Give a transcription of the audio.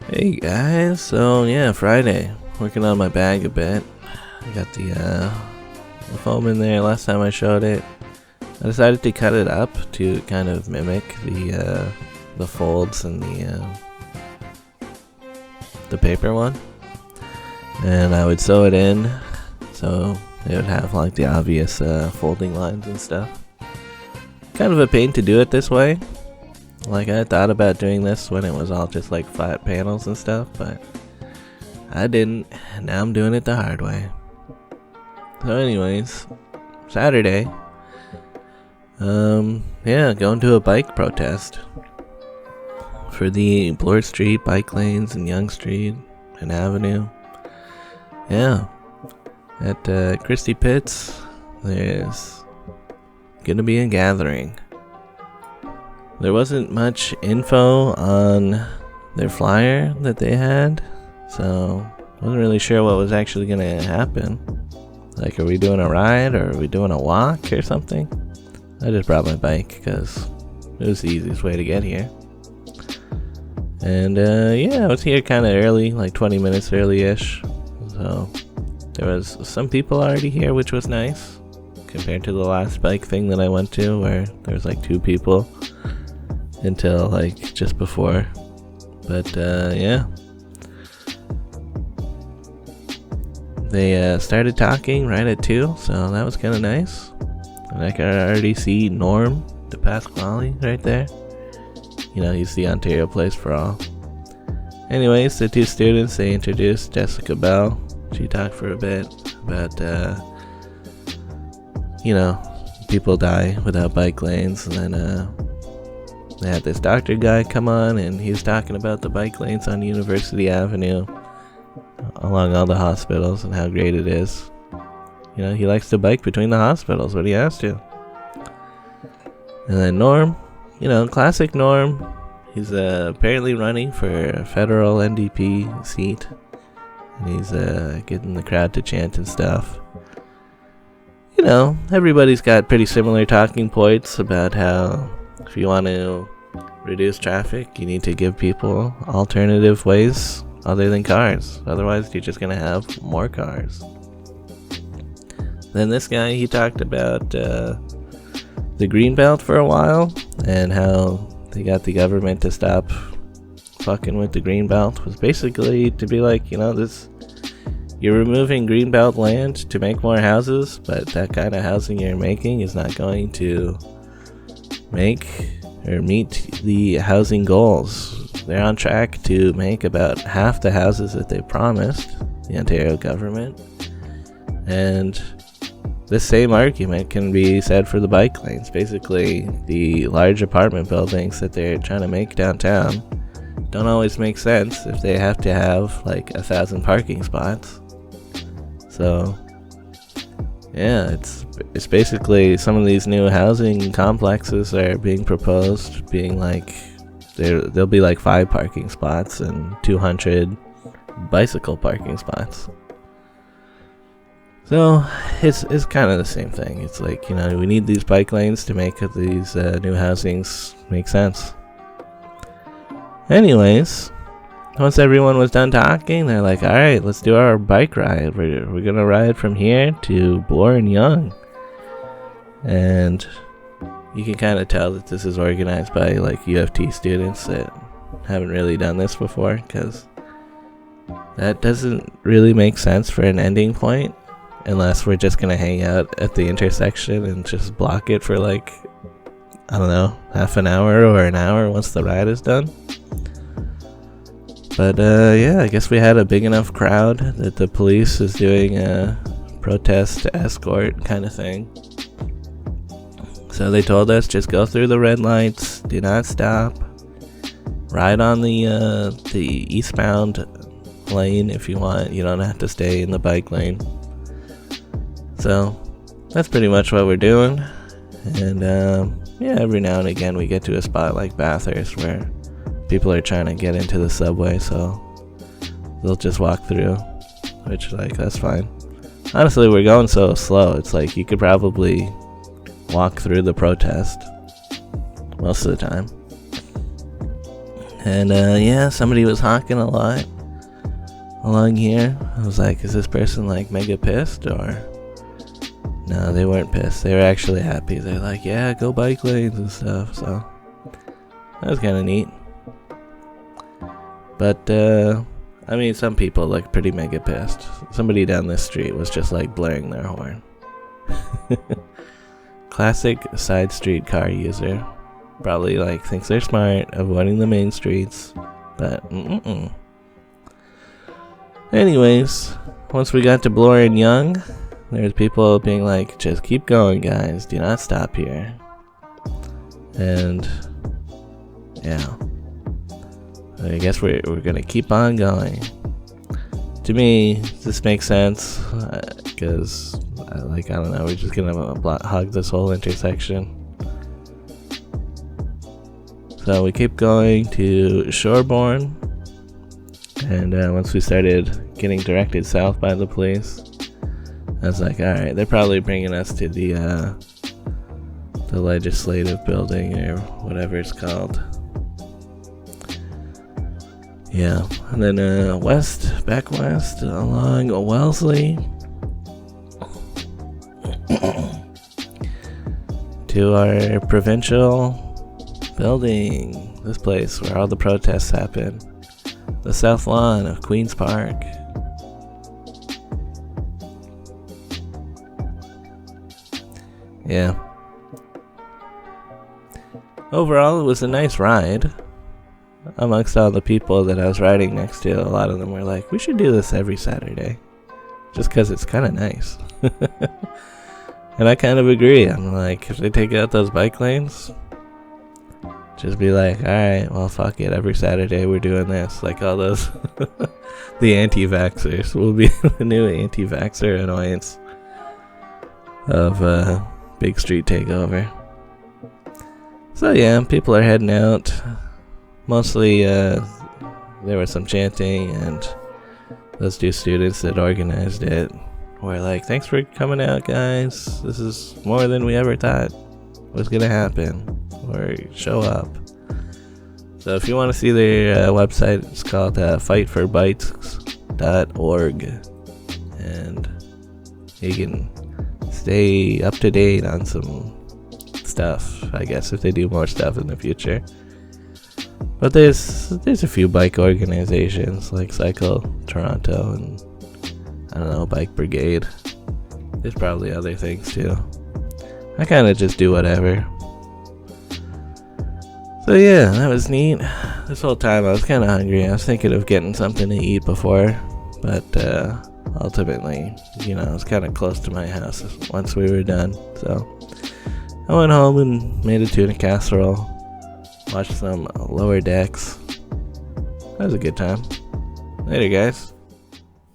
Hey guys, so yeah, Friday. Working on my bag a bit. I got the foam in there last time I showed it. I decided to cut it up to kind of mimic the folds and the paper one. And I would sew it in so it would have like the obvious folding lines and stuff. Kind of a pain to do it this way. Like, I thought about doing this when it was all just like flat panels and stuff, but I didn't, and now I'm doing it the hard way. So anyways, Saturday, going to a bike protest for the Bloor Street bike lanes and Yonge Street and Avenue. Yeah, at Christie Pitts, there's gonna be a gathering. There wasn't much info on their flyer that they had, so I wasn't really sure what was actually going to happen. Like, are we doing a ride or are we doing a walk or something? I just brought my bike because it was the easiest way to get here. And I was here kind of early, like 20 minutes early-ish. So there was some people already here, which was nice compared to the last bike thing that I went to where there was like 2 people until like just before. But they started talking right at 2, so that was kind of nice. And I could already see Norm de Pasquale right there. You know, he's the Ontario Place for All. Anyways, the 2 students, they introduced Jessica Bell. She talked for a bit about people die without bike lanes, and then they had this doctor guy come on, and he was talking about the bike lanes on University Avenue along all the hospitals and how great it is. You know, he likes to bike between the hospitals when he has to. And then Norm, classic Norm. He's apparently running for a federal NDP seat, and he's getting the crowd to chant and stuff. You know, everybody's got pretty similar talking points about how if you want to reduce traffic, you need to give people alternative ways other than cars. Otherwise, you're just going to have more cars. Then this guy, he talked about the Greenbelt for a while and how they got the government to stop fucking with the Greenbelt. Was basically to be like, you're removing Greenbelt land to make more houses, but that kind of housing you're making is not going to make or meet the housing goals. They're on track to make about half the houses that they promised, the Ontario government. And this same argument can be said for the bike lanes. Basically, the large apartment buildings that they're trying to make downtown don't always make sense if they have to have like 1,000 parking spots. So yeah, it's basically some of these new housing complexes are being proposed, being like there'll be like 5 parking spots and 200 bicycle parking spots. So it's kind of the same thing. It's like, we need these bike lanes to make these new housings make sense. Anyways, once everyone was done talking, they're like, all right, let's do our bike ride. We're gonna ride from here to Bloor and Yonge. And you can kind of tell that this is organized by like U of T students that haven't really done this before, because that doesn't really make sense for an ending point unless we're just gonna hang out at the intersection and just block it for like, I don't know, half an hour or an hour once the ride is done. But I guess we had a big enough crowd that the police is doing a protest escort kind of thing. So they told us, just go through the red lights, do not stop, ride on the eastbound lane if you want. You don't have to stay in the bike lane. So that's pretty much what we're doing. And every now and again we get to a spot like Bathurst where people are trying to get into the subway, so they'll just walk through, which, like, that's fine. Honestly, we're going so slow, it's like you could probably walk through the protest most of the time. And yeah, somebody was honking a lot along here. I was like, is this person like mega pissed? Or no, they weren't pissed. They were actually happy. They're like, yeah, go bike lanes and stuff. So that was kind of neat. But I mean, some people look pretty mega pissed. Somebody down this street was just like blaring their horn. Classic side street car user. Probably like thinks they're smart, avoiding the main streets. But anyways, once we got to Bloor and Young, there's people being like, just keep going, guys. Do not stop here. And yeah, I guess we're gonna keep on going. To me, this makes sense because I don't know, we're just gonna hug this whole intersection. So we keep going to Shoreborn, and once we started getting directed south by the police, I was like, alright, they're probably bringing us to the legislative building or whatever it's called. Yeah, and then back west along Wellesley to our provincial building, this place where all the protests happen, the south lawn of Queen's Park. Yeah. Overall, it was a nice ride. Amongst all the people that I was riding next to, a lot of them were like, we should do this every Saturday. Just because it's kind of nice. And I kind of agree. I'm like, if they take out those bike lanes, just be like, alright, well, fuck it. Every Saturday we're doing this. Like all those, the anti-vaxxers will be the new anti-vaxxer annoyance of Big Street Takeover. So yeah, people are heading out. Mostly, there was some chanting, and those two students that organized it were like, thanks for coming out, guys. This is more than we ever thought was gonna happen, or show up. So if you want to see their website, it's called fightforbikes.org, and you can stay up to date on some stuff, I guess, if they do more stuff in the future. But there's a few bike organizations like Cycle Toronto and I don't know, Bike Brigade. There's probably other things too. I kind of just do whatever. So yeah, that was neat. This whole time I was kind of hungry. I was thinking of getting something to eat before, but ultimately, you know, I was kind of close to my house once we were done. So I went home and made a tuna casserole. Watched some Lower Decks. That was a good time. Later, guys.